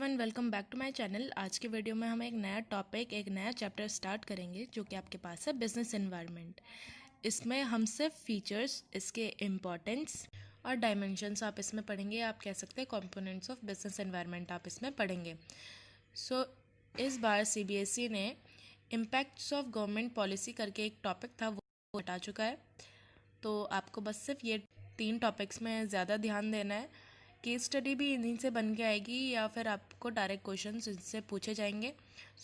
Everyone, welcome back to my channel. आज के video में हम एक नया टॉपिक, एक नया चैप्टर स्टार्ट करेंगे जो कि आपके पास है बिजनेस एनवायरनमेंट। इसमें हम सिर्फ फीचर्स, इसके इम्पोर्टेंस और डायमेंशंस आप इसमें पढ़ेंगे। आप कह सकते हैं कंपोनेंट्स ऑफ बिजनेस एनवायरनमेंट आप इसमें पढ़ेंगे। इस बार CBSE ने इम्पैक्ट्स ऑफ गवर्नमेंट पॉलिसी करके एक टॉपिक था, वो हटा चुका है। तो आपको बस सिर्फ ये 3 टॉपिक्स में ज़्यादा ध्यान देना है। केस स्टडी भी इन्हीं से बन के आएगी या फिर आपको डायरेक्ट क्वेश्चंस इनसे पूछे जाएंगे।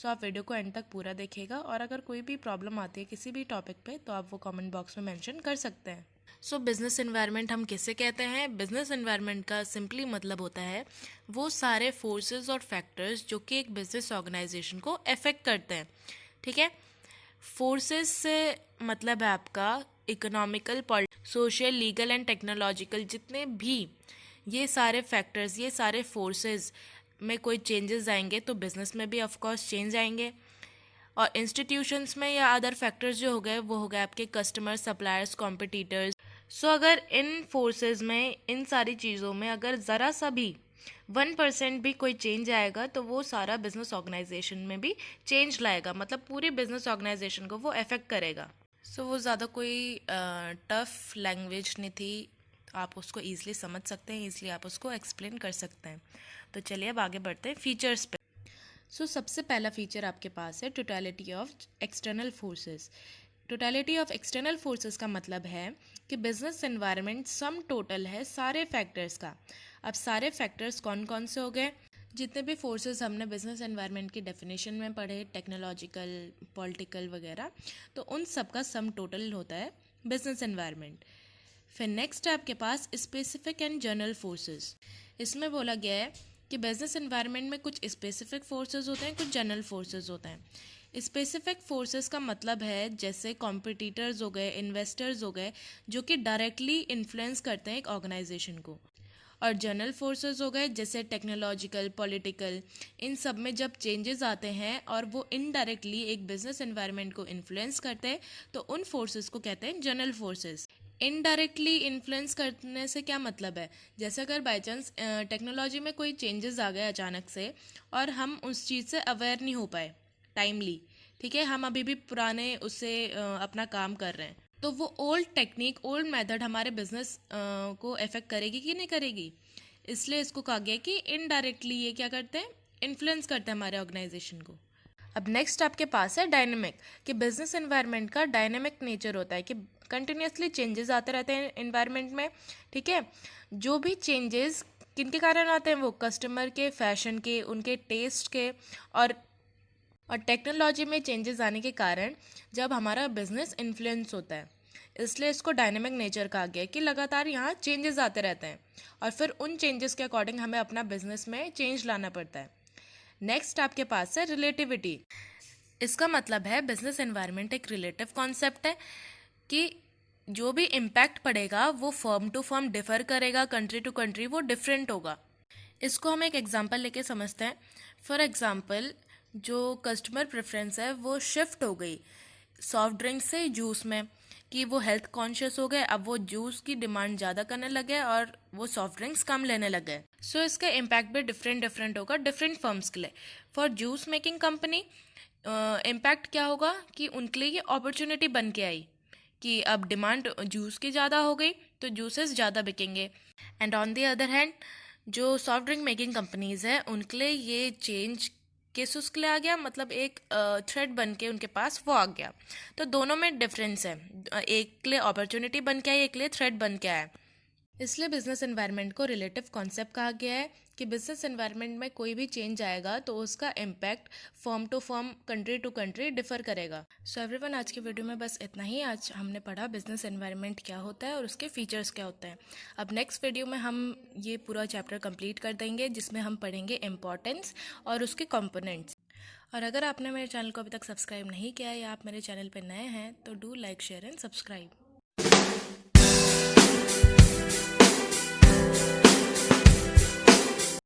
आप वीडियो को एंड तक पूरा देखिएगा और अगर कोई भी प्रॉब्लम आती है किसी भी टॉपिक पे तो आप वो कमेंट बॉक्स में मेंशन कर सकते हैं। बिजनेस एनवायरनमेंट हम किसे कहते हैं? बिजनेस एनवायरनमेंट का सिंपली मतलब होता है वो सारे फोर्सेस और फैक्टर्स जो कि एक बिजनेस ऑर्गेनाइजेशन को अफेक्ट करते हैं। ठीक है, फोर्सेस से मतलब है आपका economical, social, legal and technological, जितने भी ये सारे फैक्टर्स, ये सारे फोर्सेस में कोई चेंजेस आएंगे तो बिजनेस में भी ऑफ कोर्स चेंज आएंगे। और इंस्टीट्यूशंस में या अदर फैक्टर्स जो हो गए वो हो गए आपके कस्टमर, सप्लायर्स, कॉम्पिटिटर्स। अगर इन फोर्सेस में, इन सारी चीज़ों में अगर ज़रा सा भी 1% भी कोई चेंज आएगा तो वो सारा बिजनेस ऑर्गेनाइजेशन में भी चेंज लाएगा, मतलब पूरी बिजनेस ऑर्गेनाइजेशन को वो अफेक्ट करेगा। वो ज़्यादा कोई टफ लैंग्वेज नहीं थी, आप उसको ईजिली समझ सकते हैं, ईजिली आप उसको एक्सप्लेन कर सकते हैं। तो चलिए अब आगे बढ़ते हैं फीचर्स पे। सबसे पहला फीचर आपके पास है totality of external forces. Totality of external forces का मतलब है कि बिजनेस एनवायरनमेंट सम टोटल है सारे फैक्टर्स का। अब सारे फैक्टर्स कौन कौन से हो गए? जितने भी फोर्सेस हमने बिजनेस एनवायरनमेंट की डेफिनेशन में पढ़े, टेक्नोलॉजिकल, पॉलिटिकल वगैरह, तो उन सब का सम टोटल होता है बिजनेस एनवायरनमेंट। फिर नेक्स्ट है आपके पास स्पेसिफिक एंड जनरल फोर्सेस। इसमें बोला गया है कि बिजनेस एनवायरनमेंट में कुछ स्पेसिफिक फोर्सेस होते हैं, कुछ जनरल फोर्सेस होते हैं। स्पेसिफिक फोर्सेस का मतलब है जैसे कॉम्पिटिटर्स हो गए, इन्वेस्टर्स हो गए, जो कि डायरेक्टली इन्फ्लुएंस करते हैं एक ऑर्गेनाइजेशन को। और जनरल फोर्सेस हो गए जैसे टेक्नोलॉजिकल, पॉलिटिकल, इन सब में जब चेंजेस आते हैं और वो इनडायरेक्टली एक बिजनेस एनवायरनमेंट को इन्फ्लुएंस करते हैं तो उन फोर्सेस को कहते हैं जनरल फोर्सेस। इनडायरेक्टली इन्फ्लुएंस करने से क्या मतलब है? जैसे अगर बाई चांस टेक्नोलॉजी में कोई चेंजेस आ गए अचानक से और हम उस चीज़ से अवेयर नहीं हो पाए टाइमली, ठीक है, हम अभी भी पुराने उससे अपना काम कर रहे हैं, तो वो ओल्ड टेक्निक, ओल्ड मेथड हमारे बिजनेस को अफेक्ट करेगी कि नहीं करेगी? इसलिए इसको कहा गया कि इनडायरेक्टली ये क्या करते हैं, इन्फ्लुएंस करते हैं हमारे ऑर्गेनाइजेशन को। अब नेक्स्ट आपके पास है डायनेमिक, कि बिजनेस एनवायरनमेंट का डायनेमिक नेचर होता है कि कंटिन्यूसली चेंजेस आते रहते हैं एनवायरनमेंट में। ठीक है, जो भी चेंजेस किनके कारण आते हैं? वो कस्टमर के, फैशन के, उनके टेस्ट के और टेक्नोलॉजी में चेंजेस आने के कारण जब हमारा बिजनेस इन्फ्लुएंस होता है, इसलिए इसको डायनेमिक नेचर कहा गया कि लगातार यहाँ चेंजेस आते रहते हैं और फिर उन चेंजेस के अकॉर्डिंग हमें अपना बिजनेस में चेंज लाना पड़ता है। नेक्स्ट आपके पास है रिलेटिविटी। इसका मतलब है बिजनेस एनवायरनमेंट एक रिलेटिव कॉन्सेप्ट है कि जो भी इम्पैक्ट पड़ेगा वो फर्म टू फर्म डिफर करेगा, कंट्री टू कंट्री वो डिफरेंट होगा। इसको हम एक एग्जांपल लेके समझते हैं। फॉर एग्जांपल, जो कस्टमर प्रेफरेंस है वो शिफ्ट हो गई सॉफ्ट ड्रिंक से जूस में, कि वो हेल्थ कॉन्शियस हो गए, अब वो जूस की डिमांड ज़्यादा करने लगे और वो सॉफ्ट ड्रिंक्स कम लेने लग गए। इसका इम्पैक्ट भी डिफरेंट होगा डिफरेंट फर्म्स के लिए। For juice making company impact क्या होगा कि उनके लिए ये अपॉर्चुनिटी बन के आई कि अब डिमांड जूस की ज़्यादा हो गई तो जूसेस ज़्यादा बिकेंगे। And on the other hand, जो सॉफ्ट ड्रिंक मेकिंग कंपनीज है उनके लिए ये चेंज किस उसके लिए आ गया, मतलब एक थ्रेड बन के उनके पास वो आ गया। तो दोनों में डिफरेंस है, एक के लिए अपॉर्चुनिटी बन के आई, एक के लिए थ्रेड बन के आया। इसलिए बिजनेस एनवायरनमेंट को रिलेटिव कॉन्सेप्ट कहा गया है कि बिजनेस एनवायरनमेंट में कोई भी चेंज आएगा तो उसका impact firm to firm, country to country differ करेगा। एवरीवन, आज की वीडियो में बस इतना ही। आज हमने पढ़ा बिजनेस एनवायरनमेंट क्या होता है और उसके फीचर्स क्या होते हैं। अब नेक्स्ट वीडियो में हम ये पूरा चैप्टर कंप्लीट कर देंगे जिसमें हम पढ़ेंगे इम्पॉर्टेंस और उसके कंपोनेंट्स। और अगर आपने मेरे चैनल को अभी तक सब्सक्राइब नहीं किया या आप मेरे चैनल पर नए हैं तो do like, share and subscribe.